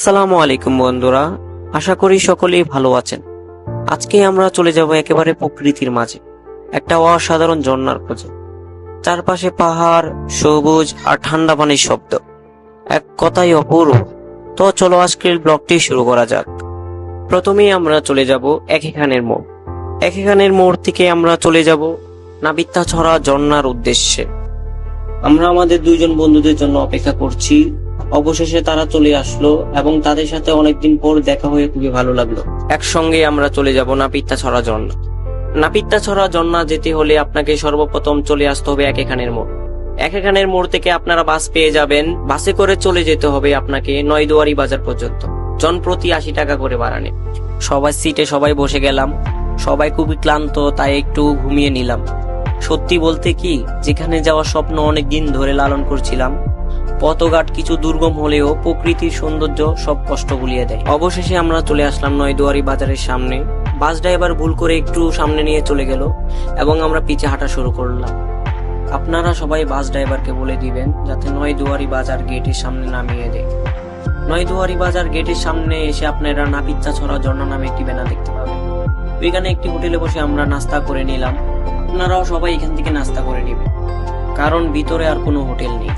আসসালামু আলাইকুম বন্ধুরা, আশা করি সকলেই ভালো আছেন। আজকে আমরা চলে যাব একেবারে প্রকৃতির মাঝে, একটা অসাধারণ ঝর্ণার খোঁজে। চারপাশে পাহাড়, সবুজ আর ঠান্ডা পানির শব্দ, এক কথায় অপূর্ব। তো চলো আজকের ব্লগটি শুরু করা যাক। প্রথমেই আমরা চলে যাব একেখানের মোড়। একেখানের মোড় থেকে আমরা চলে যাব নাবিত্যাছড়া ঝর্ণার উদ্দেশ্যে। আমরা আমাদের দুইজন বন্ধুদের জন্য অপেক্ষা করছি। অবশেষে তারা চলে আসলো এবং তাদের সাথে অনেকদিন পর দেখা হয়ে খুবই ভালো লাগলো। একসঙ্গে আমরা চলে যাব নাপিত্যাছড়া ঝর্ণা। নাপিত্যাছড়া ঝর্ণা যেতে হলে আপনাকে সর্বপ্রথম চলে আসতে হবে একেখানের মোড়। একেখানের মোড় থেকে আপনারা বাস পেয়ে যাবেন। বাসে করে চলে যেতে হবে আপনাকে নয়দুয়ারি বাজার পর্যন্ত। জনপ্রতি 80 টাকা করে ভাড়া নেবে। সবাই সিটে সবাই বসে গেলাম। সবাই খুবই ক্লান্ত, তাই একটু ঘুমিয়ে নিলাম। সত্যি বলতে কি, যেখানে যাওয়ার স্বপ্ন অনেক দিন ধরে লালন করছিলাম। পথঘাট কিছু দুর্গম হলেও প্রকৃতির সৌন্দর্য সব কষ্ট ভুলিয়ে দেয়। অবশেষে আমরা চলে আসলাম নয়দুয়ারি বাজারের সামনে। বাস ড্রাইভার ভুল করে একটু সামনে নিয়ে চলে গেল এবং আমরা পিছে হাঁটা শুরু করলাম। আপনারা সবাই বাস ড্রাইভারকে বলে দিবেন যাতে নয়দুয়ারি বাজার গেটের সামনে নামিয়ে দেয়। নয়দুয়ারি বাজার গেটের সামনে এসে আপনারা নাপিত্যাছড়া ঝর্ণা নামে একটি ব্যানার দেখতে পাবেন। ওইখানে একটি হোটেলে বসে আমরা নাস্তা করে নিলাম। আপনারাও সবাই এখান থেকে নাস্তা করে নেবেন, কারণ ভিতরে আর কোনো হোটেল নেই।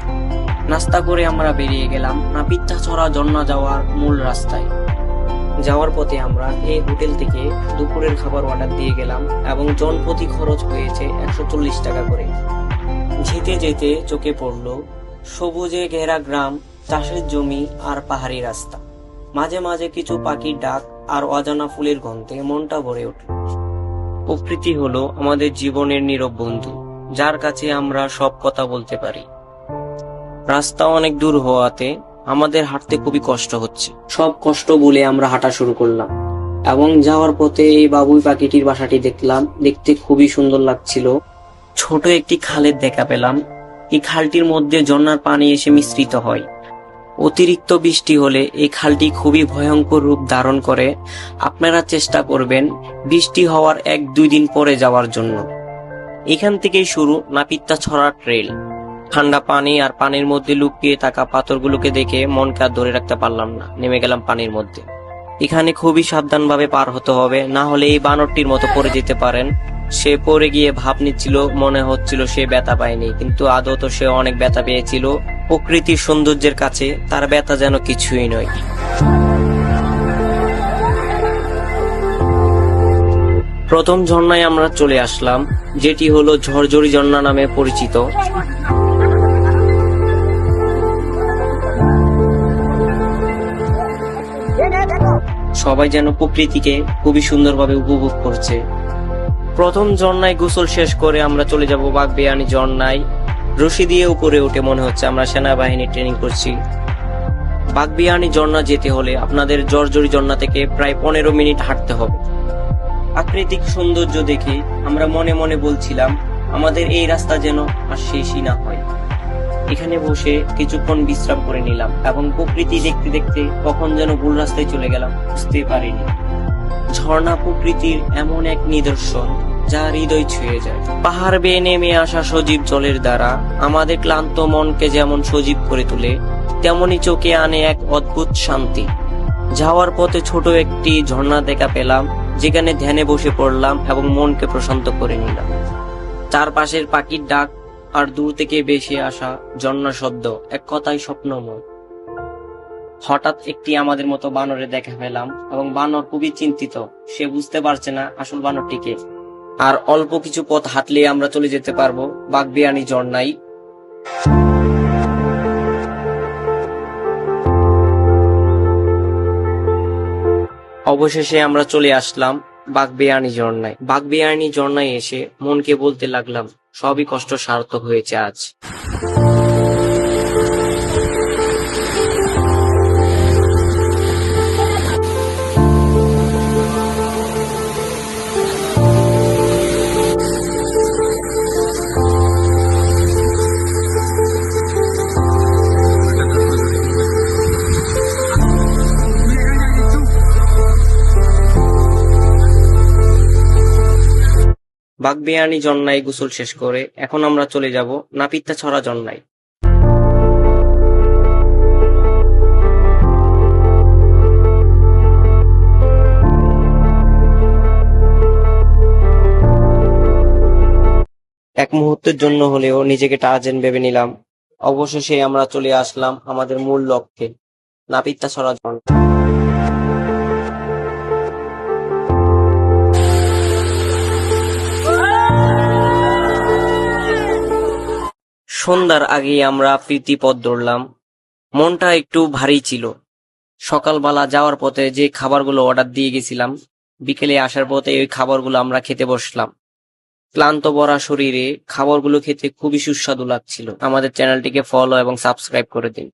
নাস্তা করে আমরা বেরিয়ে গেলাম নাপিত্যাছড়া ঝর্ণা যাওয়ার মূল রাস্তায়। যাওয়ার পথে আমরা এই হোটেল থেকে দুপুরের খাবার অর্ডার দিয়ে গেলাম এবং জনপ্রতি খরচ হয়েছে 140 টাকা করে। যেতে যেতে চোখে পড়লো সবুজে ঘেরা গ্রাম, চাষের জমি আর পাহাড়ি রাস্তা। মাঝে মাঝে কিছু পাখির ডাক আর অজানা ফুলের গন্ধে মনটা ভরে উঠল। প্রকৃতি হলো আমাদের জীবনের নীরব বন্ধু, যার কাছে আমরা সব কথা বলতে পারি। রাস্তা অনেক দূর হওয়াতে আমাদের হাঁটতে খুবই কষ্ট হচ্ছে। সব কষ্ট বলে আমরা হাঁটা শুরু করলাম এবং যাওয়ার পথে এই বাবুই পাখিটির বাসাটি দেখলাম। দেখতে খুবই সুন্দর লাগছিল। ছোট একটি খালের দেখা পেলাম। এই খালটির মধ্যে ঝর্ণার পানি এসে মিশ্রিত হয়। অতিরিক্ত বৃষ্টি হলে এই খালটি খুবই ভয়ঙ্কর রূপ ধারণ করে। আপনারা চেষ্টা করবেন বৃষ্টি হওয়ার 1-2 দিন পরে যাওয়ার জন্য। এখান থেকেই শুরু নাপিত্যাছড়া ট্রেল। ঠান্ডা পানি আর পানির মধ্যে লুকিয়ে থাকা পাথরগুলোকে দেখে মনকে আর ধরে রাখতে পারলাম না, নেমে গেলাম পানির মধ্যে। এখানে খুবই সাবধানভাবে পার হতে হবে, না হলে এই বানরটির মতো পড়ে যেতে পারেন। সে পড়ে গিয়ে ভাব নিচ্ছিল, মনে হচ্ছিল সে ব্যথা পায়নি, কিন্তু আদৌ তো সে অনেক ব্যথা পেয়েছিল। প্রকৃতির সৌন্দর্যের কাছে তার ব্যথা যেন কিছুই নয়। প্রথম ঝর্ণায় আমরা চলে আসলাম, যেটি হলো ঝরঝরি ঝর্ণা নামে পরিচিত। সবাই যেন প্রকৃতিকে খুবই সুন্দরভাবে উপভোগ করছে। প্রথম ঝর্ণায় গোসল শেষ করে আমরা চলে যাব বাগবিয়ানি ঝর্ণায়। রশি দিয়ে উপরে উঠে মনে হচ্ছে আমরা সেনাবাহিনী ট্রেনিং করছি। বাগবিয়ানি ঝর্ণা যেতে হলে আপনাদের ঝরঝরি ঝর্ণা থেকে প্রায় 15 মিনিট হাঁটতে হবে। প্রাকৃতিক সৌন্দর্য দেখে আমরা মনে মনে বলছিলাম আমাদের এই রাস্তা যেন আর শেষই না হয়। এখানে বসে কিছুক্ষণ বিশ্রাম করে নিলাম এবং প্রকৃতি দেখতে দেখতে কখন যেন ভুল রাস্তায় চলে গেলাম, বুঝতে পারিনি। ঝর্ণা প্রকৃতির এমন এক নিদর্শন যা হৃদয় ছুঁয়ে যায়। পাহাড় বেয়ে নেমে আসা সজীব জলের দ্বারা আমাদের ক্লান্ত মনকে যেমন সজীব করে তোলে, তেমনি চোখে আনে এক অদ্ভুত শান্তি। যাওয়ার পথে ছোট একটি ঝর্ণা দেখা পেলাম, যেখানে ধ্যানে বসে পড়লাম এবং মনকে প্রশান্ত করে নিলাম। চারপাশের পাখির ডাক আর দূর থেকে ভেসে আসা ঝর্ণার শব্দ এক কথায় স্বপ্নময়। হঠাৎ একটি আমাদের মতো বানরে দেখা পেলাম এবং বানর খুবই চিন্তিত। সে বুঝতে পারছে না আসল বানরটিকে। আর অল্প কিছু পথ হাঁটলে আমরা চলে যেতে পারবো বাগবিয়ানি ঝর্ণায়। অবশেষে আমরা চলে আসলাম বাগবিয়ানি ঝর্ণায়। বাগবিয়ানি ঝর্ণায় এসে মনকে বলতে লাগলাম সবই কষ্ট সার্থক হয়েছে আজ। বাগবিয়ানি ঝর্ণায় গোসল শেষ করে এখন আমরা চলে যাব নাপিত্যাছড়া ঝর্ণায়। এক মুহূর্তের জন্য হলেও নিজেকে টার্জেন ভেবে নিলাম। অবশেষে আমরা চলে আসলাম আমাদের মূল লক্ষ্যে, নাপিতাছড়া ঝর্ণা। সন্ধ্যার আগেই আমরা প্রীতি পথ ধরলাম। মনটা একটু ভারী ছিল। সকালবেলা যাওয়ার পথে যে খাবারগুলো অর্ডার দিয়ে গেছিলাম, বিকেলে আসার পথে ওই খাবারগুলো আমরা খেতে বসলাম। ক্লান্ত ভরা শরীরে খাবারগুলো খেতে খুবই সুস্বাদু লাগছিল। আমাদের চ্যানেলটিকে ফলো এবং সাবস্ক্রাইব করে দিন।